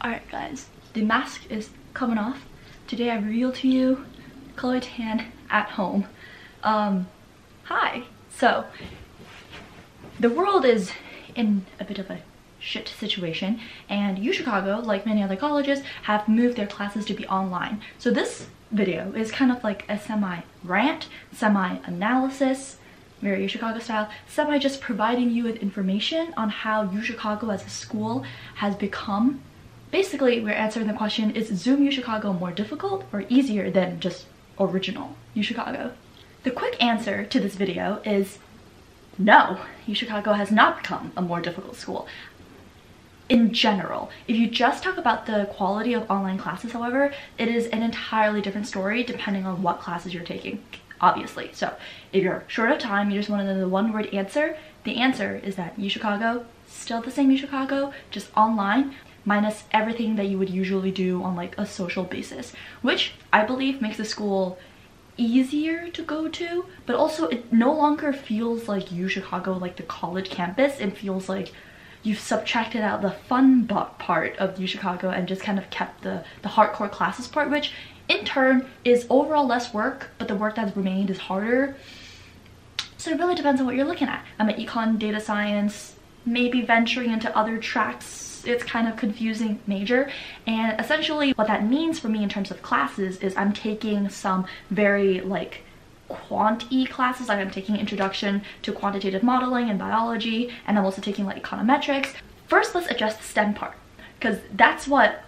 Alright guys, the mask is coming off. Today I reveal to you ChloeTan at home. Hi. So, the world is in a bit of a shit situation, and UChicago, like many other colleges, have moved their classes to be online. So this video is kind of like a semi-rant, semi-analysis, very UChicago style, semi just providing you with information on how UChicago as a school has become. Basically, we're answering the question, is Zoom UChicago more difficult or easier than just original UChicago? The quick answer to this video is no, UChicago has not become a more difficult school. In general, if you just talk about the quality of online classes, however, it is an entirely different story depending on what classes you're taking, obviously. So if you're short of time, you just want to know the one-word answer, the answer is that UChicago, still the same UChicago, just online, minus everything that you would usually do on like a social basis, which I believe makes the school easier to go to, but also it no longer feels like UChicago, like the college campus. It feels like you've subtracted out the fun part of UChicago and just kind of kept the hardcore classes part, which in turn is overall less work, but the work that's remained is harder. So it really depends on what you're looking at. I'm an econ, data science, maybe venturing into other tracks. It's kind of confusing major, and essentially what that means for me in terms of classes is I'm taking some very like quant-y classes, like I'm taking introduction to quantitative modeling and biology, and I'm also taking like econometrics. First, let's address the STEM part, because that's what,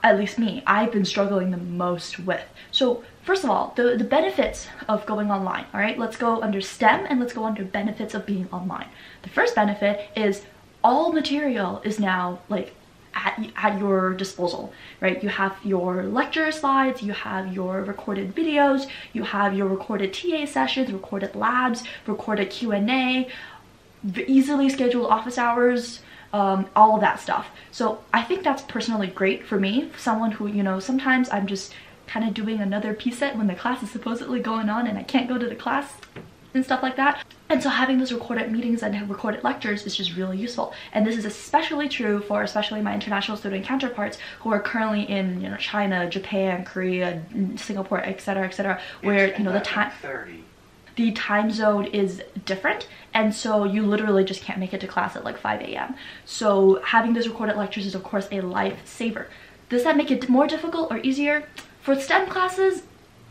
at least me, I've been struggling the most with. So first of all, the benefits of going online. All right, let's go under STEM and let's go under benefits of being online. The first benefit is all material is now like at your disposal, right? You have your lecture slides, you have your recorded videos, you have your recorded TA sessions, recorded labs, recorded Q&A, easily scheduled office hours, all of that stuff. So I think that's personally great for me, someone who, you know, sometimes I'm just kind of doing another PSET when the class is supposedly going on and I can't go to the class and stuff like that. And so having those recorded meetings and recorded lectures is just really useful. And this is especially true for especially my international student counterparts who are currently in, you know, China, Japan, Korea, Singapore, etc., where, you know, the time zone is different, and so you literally just can't make it to class at like 5 a.m. So having those recorded lectures is of course a lifesaver. Does that make it more difficult or easier? For STEM classes,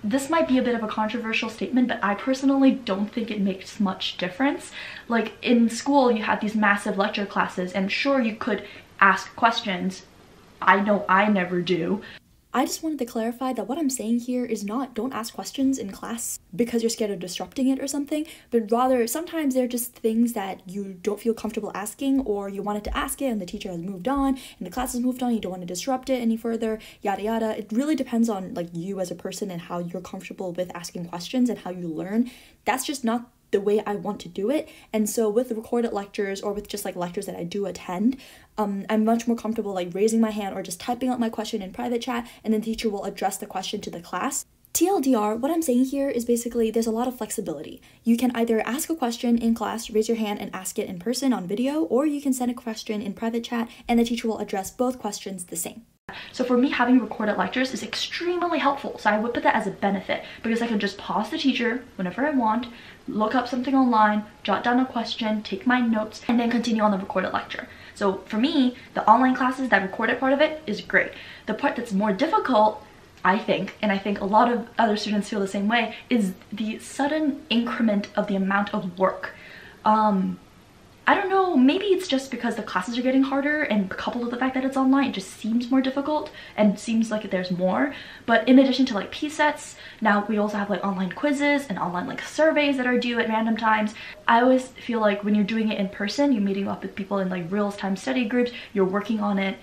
this might be a bit of a controversial statement, but I personally don't think it makes much difference. Like in school, you have these massive lecture classes, and sure, you could ask questions. I know I never do. I just wanted to clarify that what I'm saying here is not don't ask questions in class because you're scared of disrupting it or something, but rather sometimes they're just things that you don't feel comfortable asking, or you wanted to ask it and the teacher has moved on and the class has moved on, you don't want to disrupt it any further, yada yada. It really depends on like you as a person and how you're comfortable with asking questions and how you learn. That's just not the way I want to do it. And so with recorded lectures or with just like lectures that I do attend, I'm much more comfortable like raising my hand or just typing out my question in private chat, and then the teacher will address the question to the class. TLDR, what I'm saying here is basically there's a lot of flexibility. You can either ask a question in class, raise your hand and ask it in person on video, or you can send a question in private chat and the teacher will address both questions the same. So for me, having recorded lectures is extremely helpful. So I would put that as a benefit because I can just pause the teacher whenever I want, look up something online, jot down a question, take my notes, and then continue on the recorded lecture. So for me, the online classes, that recorded part of it is great. The part that's more difficult, I think, and I think a lot of other students feel the same way, is the sudden increment of the amount of work. I don't know, maybe it's just because the classes are getting harder, and coupled with the fact that it's online, it just seems more difficult and seems like there's more. But in addition to like PSETs, now we also have like online quizzes and online like surveys that are due at random times. I always feel like when you're doing it in person, you're meeting up with people in like real-time study groups, you're working on it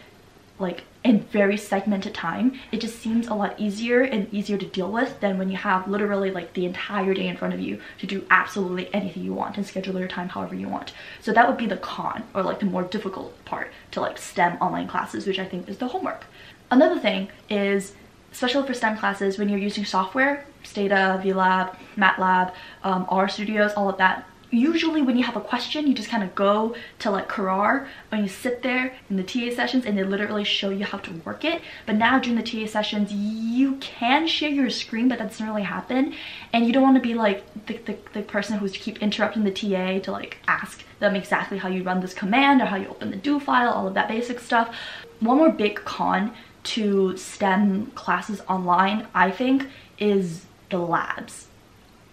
like in very segmented time. It just seems a lot easier and easier to deal with than when you have literally like the entire day in front of you to do absolutely anything you want and schedule your time however you want. So that would be the con, or like the more difficult part to like STEM online classes, which I think is the homework. Another thing is, especially for STEM classes, when you're using software, Stata, VLab, MATLAB, RStudios, all of that, usually when you have a question, you just kind of go to like Qurar and you sit there in the TA sessions and they literally show you how to work it. But now during the TA sessions, you can share your screen, but that doesn't really happen. And you don't want to be like the person who's keep interrupting the TA to like ask them exactly how you run this command or how you open the do file, all of that basic stuff. One more big con to STEM classes online, I think, is the labs.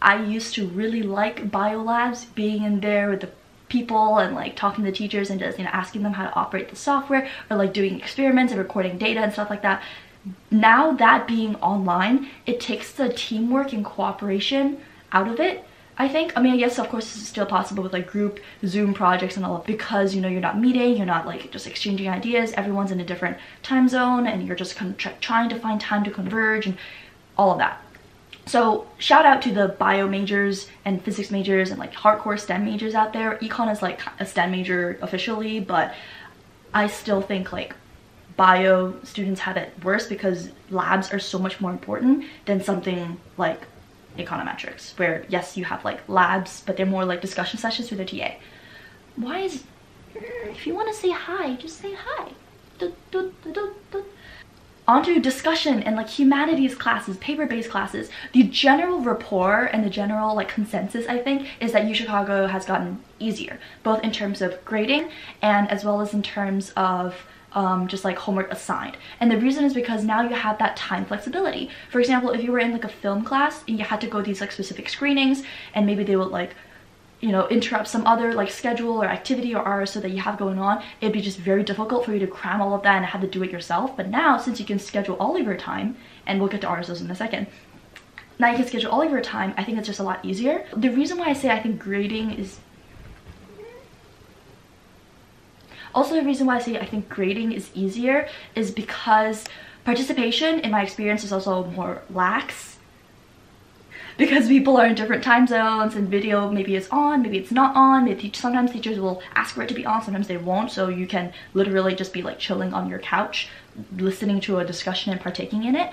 I used to really like bio labs, being in there with the people and like talking to the teachers and just, you know, asking them how to operate the software, or like doing experiments and recording data and stuff like that. Now that being online, it takes the teamwork and cooperation out of it, I think. I mean, yes, of course, this is still possible with like group Zoom projects and all of, because, you know, you're not meeting, you're not like just exchanging ideas, everyone's in a different time zone and you're just kind of trying to find time to converge and all of that. So shout out to the bio majors and physics majors and like hardcore STEM majors out there. Econ is like a STEM major officially, but I still think like bio students have it worse because labs are so much more important than something like econometrics, where yes, you have like labs, but they're more like discussion sessions with a TA. Why is, if you want to say hi, just say hi. Onto discussion and like humanities classes, paper-based classes. The general rapport and the general like consensus, I think, is that UChicago has gotten easier, both in terms of grading and as well as in terms of just like homework assigned. And the reason is because now you have that time flexibility. For example, if you were in like a film class and you had to go these like specific screenings, and maybe they would like, you know, interrupt some other like schedule or activity or hours so that you have going on, it'd be just very difficult for you to cram all of that and have to do it yourself. But now, since you can schedule all of your time, and we'll get to RSOs in a second, now you can schedule all of your time, I think it's just a lot easier. The reason why I say I think grading is also the reason why I say I think grading is easier is because participation, in my experience, is also more lax. Because people are in different time zones and video maybe it's on, maybe it's not on. Maybe sometimes teachers will ask for it to be on, sometimes they won't. So you can literally just be like chilling on your couch, listening to a discussion and partaking in it.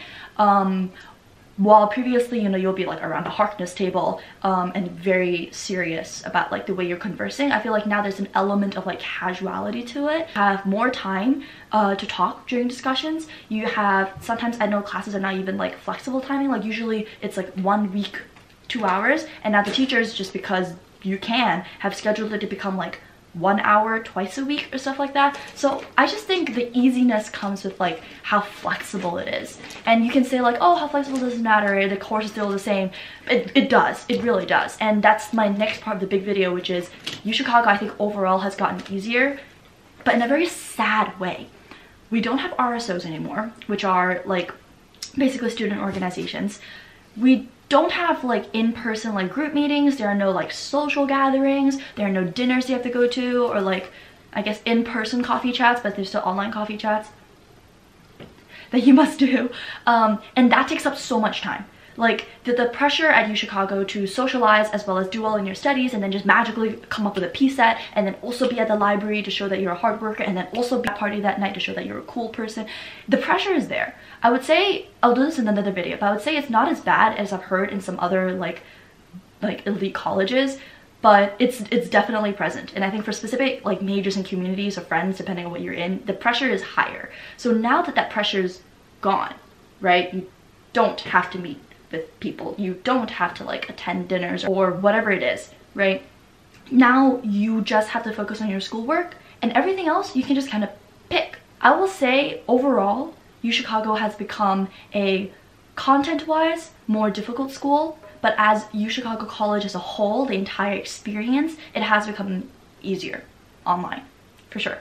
While previously, you know, you'll be like around a Harkness table and very serious about like the way you're conversing. I feel like now there's an element of like casuality to it. You have more time to talk during discussions. You have, sometimes I know classes are not even like flexible timing. Like usually it's like 1 week, 2 hours. And now the teachers, just because you can, have scheduled it to become like 1 hour twice a week or stuff like that. So I just think the easiness comes with like how flexible it is. And you can say like, oh, how flexible doesn't matter, the course is still the same. It does, it really does. And that's my next part of the big video, which is UChicago, I think overall has gotten easier, but in a very sad way. We don't have RSOs anymore, which are like basically student organizations. We don't have like in-person like group meetings. There are no like social gatherings. There are no dinners you have to go to, or like, I guess, in-person coffee chats, but there's still online coffee chats that you must do. And that takes up so much time. Like the pressure at UChicago to socialize as well as do well in your studies and then just magically come up with a PSET and then also be at the library to show that you're a hard worker and then also be at a party that night to show that you're a cool person. The pressure is there. I would say, I'll do this in another video, but I would say it's not as bad as I've heard in some other like elite colleges, but it's definitely present. And I think for specific like majors and communities or friends, depending on what you're in, the pressure is higher. So now that that pressure's gone, right? You don't have to meet with people, you don't have to like attend dinners or whatever it is, right? Now you just have to focus on your schoolwork, and everything else you can just kind of pick. I will say overall UChicago has become a content-wise more difficult school, but as UChicago College as a whole, the entire experience, it has become easier online for sure.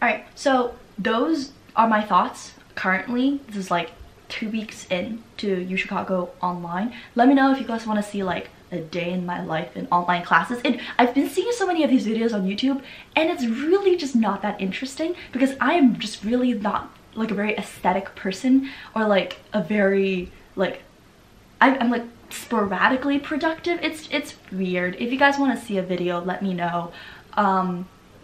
All right, so those are my thoughts currently. This is like 2 weeks in to UChicago online. Let me know if you guys want to see like a day in my life in online classes. And I've been seeing so many of these videos on YouTube, and it's really just not that interesting because I am just really not like a very aesthetic person, or like a very like I'm like sporadically productive. It's weird. If you guys want to see a video, let me know.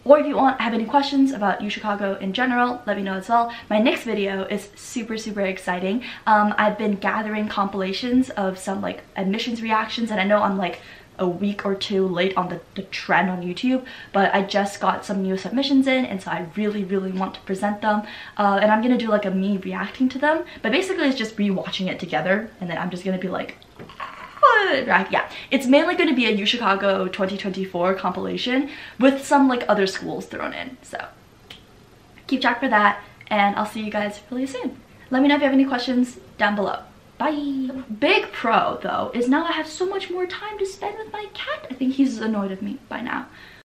Or if you have any questions about UChicago in general, let me know as well. My next video is super exciting. I've been gathering compilations of some like admissions reactions, and I know I'm like a week or two late on the trend on YouTube, but I just got some new submissions in, and so I really want to present them. And I'm gonna do like a me reacting to them, but basically it's just rewatching it together, and then I'm just gonna be like, right? Yeah, it's mainly going to be a UChicago 2024 compilation with some like other schools thrown in, so keep track for that, and I'll see you guys really soon. Let me know if you have any questions down below. Bye. Big pro though is now I have so much more time to spend with my cat. I think he's annoyed of me by now.